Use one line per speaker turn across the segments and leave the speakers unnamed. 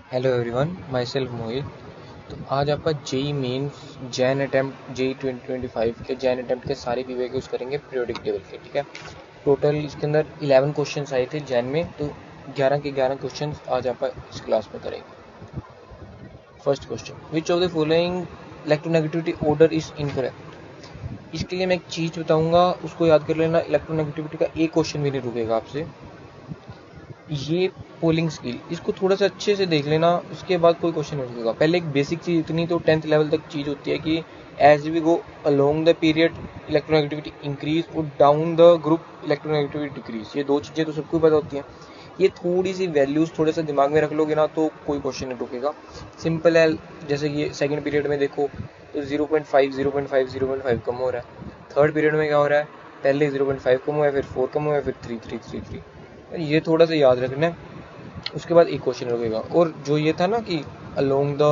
Hello everyone, myself Mohit. तो आज आपका JEE Main Jan attempt JEE 2025 के जैन अटैम्प्ट के सारे वीडियोज करेंगे पीरियोडिक टेबल के। ठीक है, टोटल इसके अंदर 11 क्वेश्चंस आए थे जैन में, तो 11 के 11 क्वेश्चंस आज आप इस क्लास में करेंगे। First question, which of the following electronegativity order is incorrect. इसके लिए मैं एक चीज बताऊंगा, उसको याद कर लेना। इलेक्ट्रोनेगेटिविटी का एक क्वेश्चन भी नहीं रुकेगा आपसे। ये पोलिंग स्किल, इसको थोड़ा सा अच्छे से देख लेना, उसके बाद कोई क्वेश्चन नहीं रुकेगा। पहले एक बेसिक चीज इतनी तो 10th लेवल तक चीज होती है कि as we go along the period electronegativity increase और down the group electronegativity decrease. ये दो चीजें तो सबको पता होती हैं। ये थोड़ी सी वैल्यूज थोड़ा सा दिमाग में रख लोगे ना तो कोई क्वेश्चन नहीं रुकेगा। सिंपल है, जैसे कि सेकंड पीरियड में देखो तो 0.5 0.5 0.5 कम हो रहा है। थर्ड पीरियड में क्या हो रहा है, पहले 0.5 कम हुआ है, फिर 4 कम हुआ है, फिर 3 3 3 3। ये थोड़ा सा याद रखना है। उसके बाद एक क्वेश्चन रुकेगा। और जो ये था ना कि अलोंग द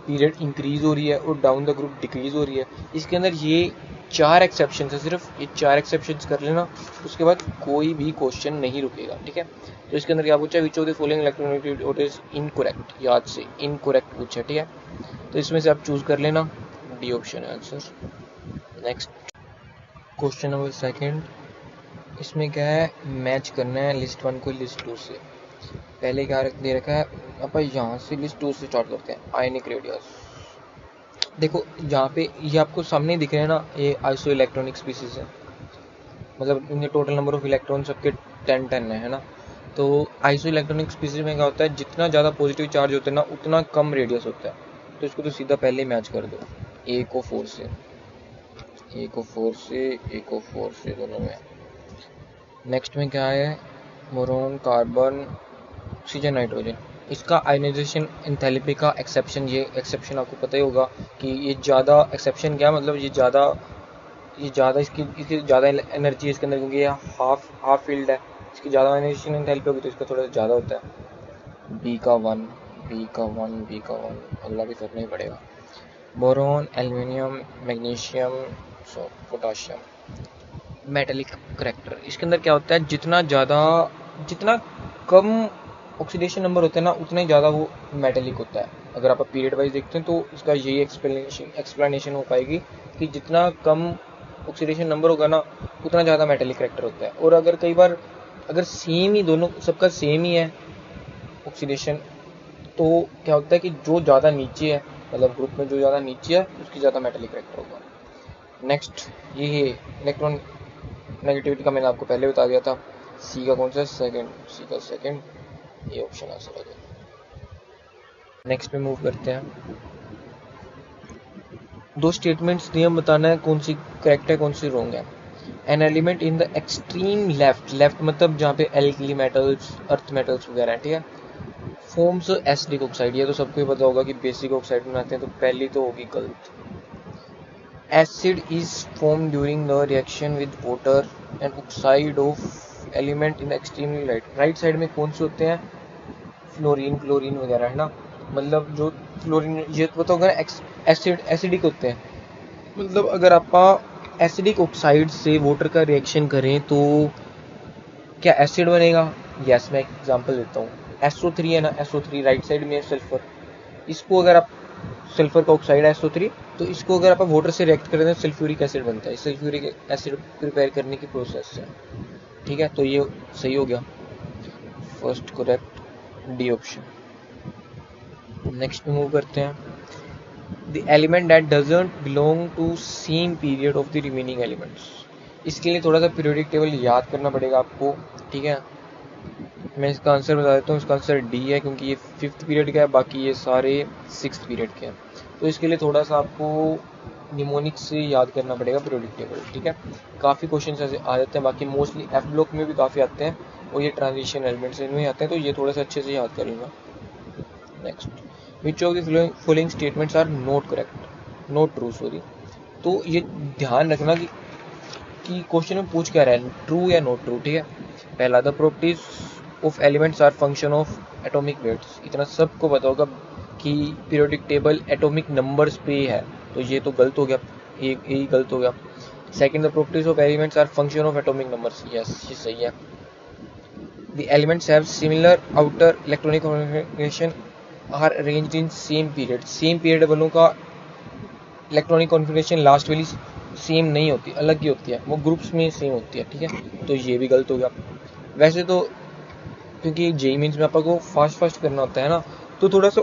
पीरियड इंक्रीज हो रही है और डाउन द ग्रुप डिक्रीज हो रही है, इसके अंदर ये 4 एक्सेप्शन है, सिर्फ ये 4 एक्सेप्शन कर लेना, उसके बाद कोई भी क्वेश्चन नहीं रुकेगा। ठीक है, तो इसके अंदर क्या पूछा, विच of the following electronegativity order is incorrect. याद से इनकरेक्ट पूछा। ठीक है, तो इसमें से आप चूज कर लेना, डी ऑप्शन है answer. Next question number second, इसमें क्या है, मैच करना है लिस्ट 1 को लिस्ट 2 से। पहले क्या दे रखा है, अपन यहाँ से लिस्ट 2 से स्टार्ट करते हैं। आयनिक रेडियस देखो, यहाँ पे ये आपको सामने दिख रहे हैं ना, ये आइसो इलेक्ट्रॉनिक स्पीसीज है, मतलब इनके टोटल नंबर ऑफ इलेक्ट्रॉन सबके 10 है ना। तो आइसो इलेक्ट्रॉनिक स्पीसीज में क्या होता है, जितना ज़्यादा पॉजिटिव चार्ज होता है ना उतना कम रेडियस होता है। तो इसको तो सीधा पहले ही मैच कर दो, ए को 4 से, ए को 4 से, ए को 4 से दोनों में। नेक्स्ट में क्या है, बोरोन, कार्बन, ऑक्सीजन, नाइट्रोजन। इसका आयनाइजेशन एंथैल्पी का एक्सेप्शन, ये एक्सेप्शन आपको पता ही होगा कि ये ज़्यादा एक्सेप्शन क्या मतलब, ये ज़्यादा इसकी ज़्यादा एनर्जी है इसके अंदर, क्योंकि ये हाफ फील्ड है। इसकी ज़्यादा आयनाइजेशन एंथैल्पी होगी तो इसका थोड़ा सा ज़्यादा होता है। बी का 1, बी का 1, बी का 1 अल्लाह भी करना ही पड़ेगा। Boron, aluminium, magnesium, potassium. Metallic character, इसके अंदर क्या होता है, जितना कम ऑक्सीडेशन नंबर होता है ना उतना ही ज़्यादा वो मेटेलिक होता है। अगर आप पीरियड वाइज देखते हैं तो इसका यही एक्सप्लेनेशन हो पाएगी कि जितना कम ऑक्सीडेशन नंबर होगा ना उतना ज़्यादा मेटेलिक करेक्टर होता है। और अगर कई बार अगर सेम ही दोनों सबका सेम ही है ऑक्सीडेशन, तो क्या होता है कि जो ज़्यादा नीचे है, मतलब ग्रुप में जो ज़्यादा नीचे है उसकी ज़्यादा मेटेलिक करेक्टर होगा। नेक्स्ट ये इलेक्ट्रॉन नेगेटिविटी का मैंने आपको पहले बता दिया था। सी का कौन सा, सेकंड, सी का सेकंड, ये ऑप्शन आंसर हो गया। नेक्स्ट में मूव करते हैं। दो स्टेटमेंट्स नियम बताना है कौन सी करेक्ट है कौन सी रॉन्ग है। An element in the extreme left, left मतलब जहाँ पे एल्कली मेटल्स, अर्थ मेटल्स वगैरह, ठीक है, फॉर्म्स एसिडिक ऑक्साइड। ये तो सबको ही पता होगा कि बेसिक ऑक्साइड बनाते हैं, तो पहली तो होगी गलत। Acid is formed during the reaction with water and oxide of element in the extremely light. Right side में कौन से होते हैं, फ्लोरीन, क्लोरीन वगैरह है ना। मतलब जो फ्लोरीन, ये तो पता होगा ना, एसिडिक होते हैं। मतलब अगर आप एसिडिक ऑक्साइड से वाटर का रिएक्शन करें तो क्या एसिड बनेगा। यस, मैं एग्जांपल देता हूँ। SO3 है ना, SO3 राइट साइड में है सल्फर। इसको अगर आप, सल्फर का ऑक्साइड है SO3, तो इसको अगर आप वाटर से रिएक्ट करें तो सल्फ्यूरिक एसिड बनता है। सल्फ्यूरिक एसिड प्रिपेयर करने की प्रोसेस है। ठीक है, तो ये सही हो गया, first correct, D option. Next में मूव करते हैं। The element that doesn't belong to same period of the remaining elements. इसके लिए थोड़ा सा पीरियोडिक टेबल याद करना पड़ेगा आपको। ठीक है, मैं इसका आंसर बता देता हूँ। इसका आंसर डी है, क्योंकि ये 5th पीरियड का है, बाकी ये सारे 6th पीरियड के हैं। तो इसके लिए थोड़ा सा आपको निमोनिक से याद करना पड़ेगा पीरियोडिक टेबल। ठीक है, काफ़ी क्वेश्चन ऐसे आ जाते हैं, बाकी मोस्टली एफ ब्लॉक में भी काफ़ी आते हैं और ये ट्रांजिशन एलिमेंट्स इनमें आते हैं, तो ये थोड़ा सा अच्छे से याद कर लूँगा। Next, which of the following statements are not correct, not true sorry. तो ये ध्यान रखना कि क्वेश्चन में पूछ क्या रहा है, ट्रू या नॉट ट्रू। ठीक है, पहला, the properties of elements are function of atomic weights. इतना सबको पता होगा कि पीरियोडिक टेबल एटॉमिक नंबर्स पे है, तो ये तो गलत हो गया, यही गलत हो गया। Second, the properties of elements are function of atomic numbers. Yes, ये सही है। The elements have similar outer electronic configuration are arranged in same period वालों का इलेक्ट्रॉनिक कॉन्फ़िगरेशन लास्ट वाली सेम नहीं होती, अलग ही होती है, वो ग्रुप्स में सेम होती है, ठीक है। तो ये भी गलत हो गया। वैसे तो क्योंकि जेई मीन्स में आपको फास्ट करना होता है ना, तो थोड़ा सा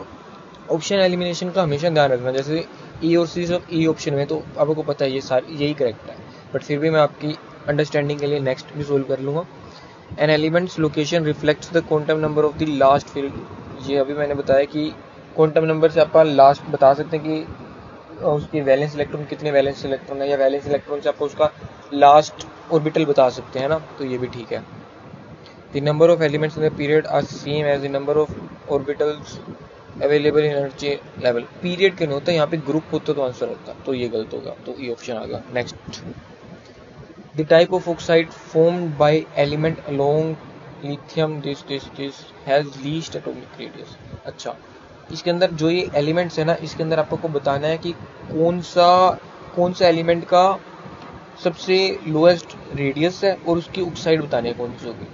ऑप्शन एलिमिनेशन का हमेशा ध्यान रखना। जैसे ई और सी सब ई ऑप्शन में, तो आपको पता है ये सारी यही करेक्ट है, बट फिर भी मैं आपकी अंडरस्टैंडिंग के लिए नेक्स्ट भी सोल्व कर लूँगा। An element's location reflects the quantum number of the last field. ये अभी मैंने बताया कि क्वांटम नंबर से आप लास्ट बता सकते हैं कि उसकी वैलेंस इलेक्ट्रॉन कितने वैलेंस इलेक्ट्रॉन है, या वैलेंस इलेक्ट्रॉन से आपको उसका लास्ट ऑर्बिटल बता सकते हैं ना, तो ये भी ठीक है। The number of elements in the period are same as the number of orbitals available in energy level. Period के नहीं होता, यहाँ पे ग्रुप होता तो आंसर होता, तो ये गलत होगा, तो ये ऑप्शन आ गया। Next, the type of oxide formed by element along lithium this has least atomic radius. अच्छा, इसके अंदर जो ये एलिमेंट्स है ना, इसके अंदर आपको बताना है कि कौन सा एलिमेंट का सबसे लोएस्ट रेडियस है और उसकी ऑक्साइड बतानी है कौन सी होगी।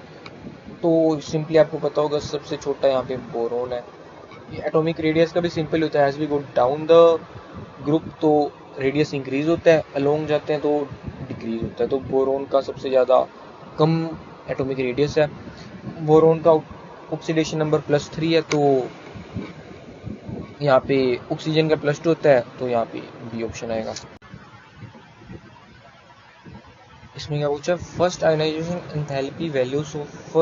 तो सिंपली आपको पता होगा सबसे छोटा यहाँ पे बोरोन है। एटॉमिक रेडियस का भी सिंपल होता है, as we go down the group तो रेडियस इंक्रीज होता है, अलोंग जाते हैं तो डिक्रीज होता है। तो बोरोन का सबसे ज़्यादा कम एटॉमिक रेडियस है। बोरोन का ऑक्सीडेशन नंबर +3 है, तो यहाँ पे ऑक्सीजन का +2 होता है, तो यहाँ पे बी ऑप्शन आएगा। इसमें क्या पूछा, first ionization enthalpy values of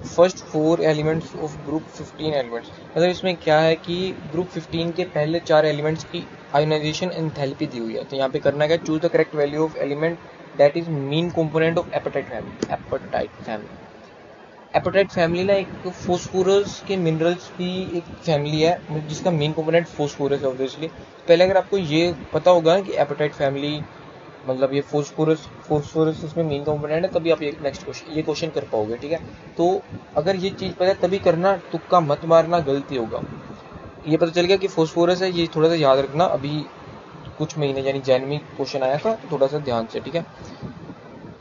first four elements of group 15 elements. मतलब इसमें क्या है कि ग्रुप 15 के पहले 4 एलिमेंट्स की आयोनाइजेशन एंथैल्पी दी हुई है। तो यहाँ पे करना क्या, choose the correct value of element that is mean component of apatite family. Apatite family ना एक फोस्फोरस के मिनरल्स की एक फैमिली है, जिसका मेन कंपोनेंट फोस्फोरस है ऑब्वियसली। पहले अगर आपको ये पता होगा कि एपेटाइट फैमिली मतलब ये फोस्फोरस इसमें मेन कंपोनेंट है, तभी आप ये क्वेश्चन कर पाओगे, ठीक है। तो अगर ये चीज़ पता है तभी करना, तुक्का मत मारना, गलती होगा। ये पता चल गया कि फोस्फोरस है, ये थोड़ा सा याद रखना, अभी कुछ महीने यानी जैन में क्वेश्चन आया था, थोड़ा सा ध्यान से, ठीक है।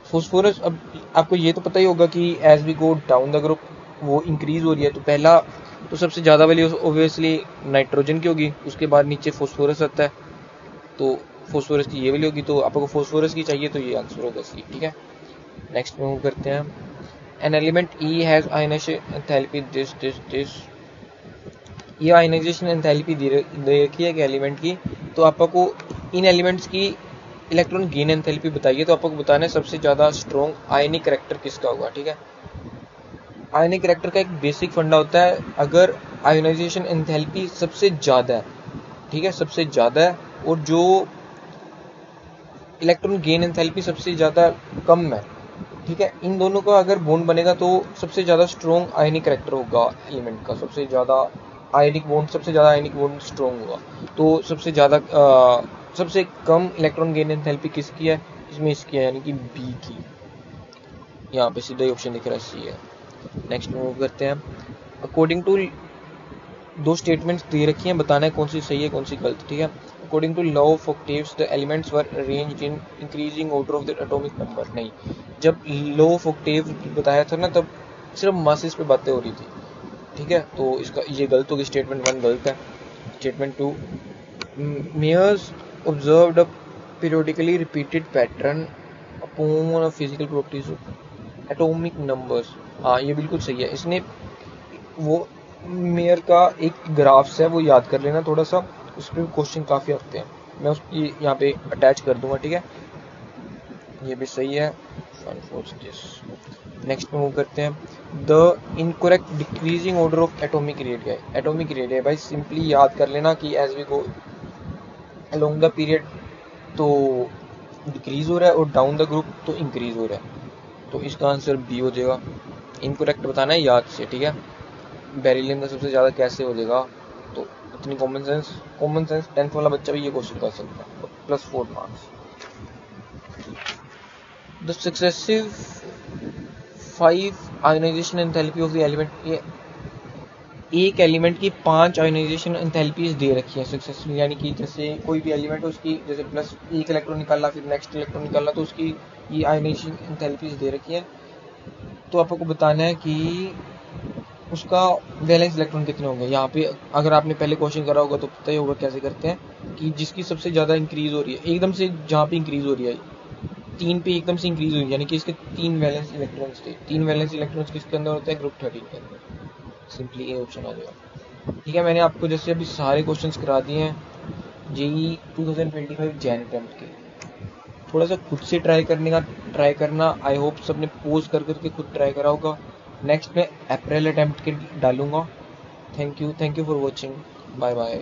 फोस्फोरस, अब आपको ये तो पता ही होगा कि as we go down the group वो इंक्रीज हो रही है। तो पहला तो सबसे ज़्यादा वैल्यू ऑब्वियसली नाइट्रोजन की होगी, उसके बाद नीचे फोस्फोरस आता है, तो फोस्फोरस की ये वैल्यू होगी, तो आपको फोस्फोरस की चाहिए तो ये आंसर होगा सी, ठीक है। नेक्स्ट मूव करते हैं। An element E has ionization enthalpy this. ये आयनाइजेशन एंथैल्पी दे रखी है कि एलिमेंट की, तो आपको इन एलिमेंट्स की इलेक्ट्रॉन गेन एंथैल्पी बताइए। तो आपको बताना है सबसे ज़्यादा स्ट्रॉन्ग आयनिक करैक्टर किसका होगा, ठीक है। आयनिक करैक्टर का एक बेसिक फंडा होता है, अगर आयोनाइजेशन एंथैल्पी सबसे ज़्यादा है, ठीक है, सबसे ज़्यादा है, और जो इलेक्ट्रॉन गेन एंथैल्पी सबसे ज़्यादा कम है, ठीक है, इन दोनों का अगर बॉन्ड बनेगा तो सबसे ज़्यादा स्ट्रॉन्ग आयनिक करैक्टर होगा एलिमेंट का, सबसे ज़्यादा आयनिक बॉन्ड स्ट्रॉन्ग होगा। तो सबसे कम इलेक्ट्रॉन गेन एंथैल्पी किसकी है, इसमें इसकी है, यानी कि बी की। यहाँ पे सीधा ही ऑप्शन दिख रहा है, सी है। नेक्स्ट मूव करते हैं। अकॉर्डिंग टू दो स्टेटमेंट्स दे रखी हैं, बताना है कौन सी सही है कौन सी गलत, ठीक है। According to law of octaves the elements were arranged in increasing order of the atomic number. नहीं, जब लॉ ऑफ ऑक्टेव बताया था ना, तब सिर्फ मासेस पे बातें हो रही थी, ठीक है। तो इसका ये गलत होगी, स्टेटमेंट 1 गलत है। Statement 2, Meyer's observed a periodically repeated pattern upon physical properties of atomic numbers. हाँ, ये बिल्कुल सही है। इसने वो मेयर का एक ग्राफ्स है, वो याद कर लेना थोड़ा सा, उस पर क्वेश्चन काफ़ी आते हैं, मैं उसकी यहाँ पे अटैच कर दूंगा, ठीक है। ये भी सही है। नेक्स्ट मूव करते हैं। The incorrect decreasing order of atomic radius. Atomic radius भाई सिंपली याद कर लेना कि as we go along the period तो डिक्रीज हो रहा है, और डाउन द ग्रुप तो इंक्रीज हो रहा है, तो इसका आंसर बी हो जाएगा। इनकरेक्ट बताना है याद से, ठीक है। बेरिलियम का सबसे ज़्यादा कैसे हो जाएगा, तो इतनी कॉमन सेंस 10th वाला बच्चा भी ये क्वेश्चन कर सकता है, +4 marks. The successive 5 ionisation enthalpy of the element. ये एक एलिमेंट की 5 आयोनाइजेशन एंथैल्पीज दे रखी है सक्सेसफुल, यानी कि जैसे कोई भी एलिमेंट है उसकी जैसे +1 इलेक्ट्रॉन निकाला, फिर नेक्स्ट इलेक्ट्रॉन निकाला, तो उसकी ये आयोनाइजेशन एंथैल्पीज दे रखी है। तो आपको बताना है कि उसका वैलेंस इलेक्ट्रॉन कितने होंगे। यहाँ पे अगर आपने पहले क्वेश्चन करा होगा तो पता ही होगा कैसे करते हैं कि जिसकी सबसे ज़्यादा इंक्रीज हो रही है एकदम से, जहाँ पे इंक्रीज हो रही है 3 पे एकदम से इंक्रीज हुई, यानी कि इसके 3 वैलेंस इलेक्ट्रॉन्स थे। 3 वैलेंस इलेक्ट्रॉन्स किसके अंदर होते हैं, ग्रुप 13 के अंदर। सिंपली ये ऑप्शन आ जाएगा। ठीक है, मैंने आपको जैसे अभी सारे क्वेश्चंस करा दिए हैं जेई 2025 जैन अटेम्प्ट के। थोड़ा सा खुद से ट्राई करना। आई होप सबने पोज कर करके खुद ट्राई करा होगा। नेक्स्ट मैं अप्रैल अटेम्प्ट के डालूंगा। Thank you for watching. Bye bye.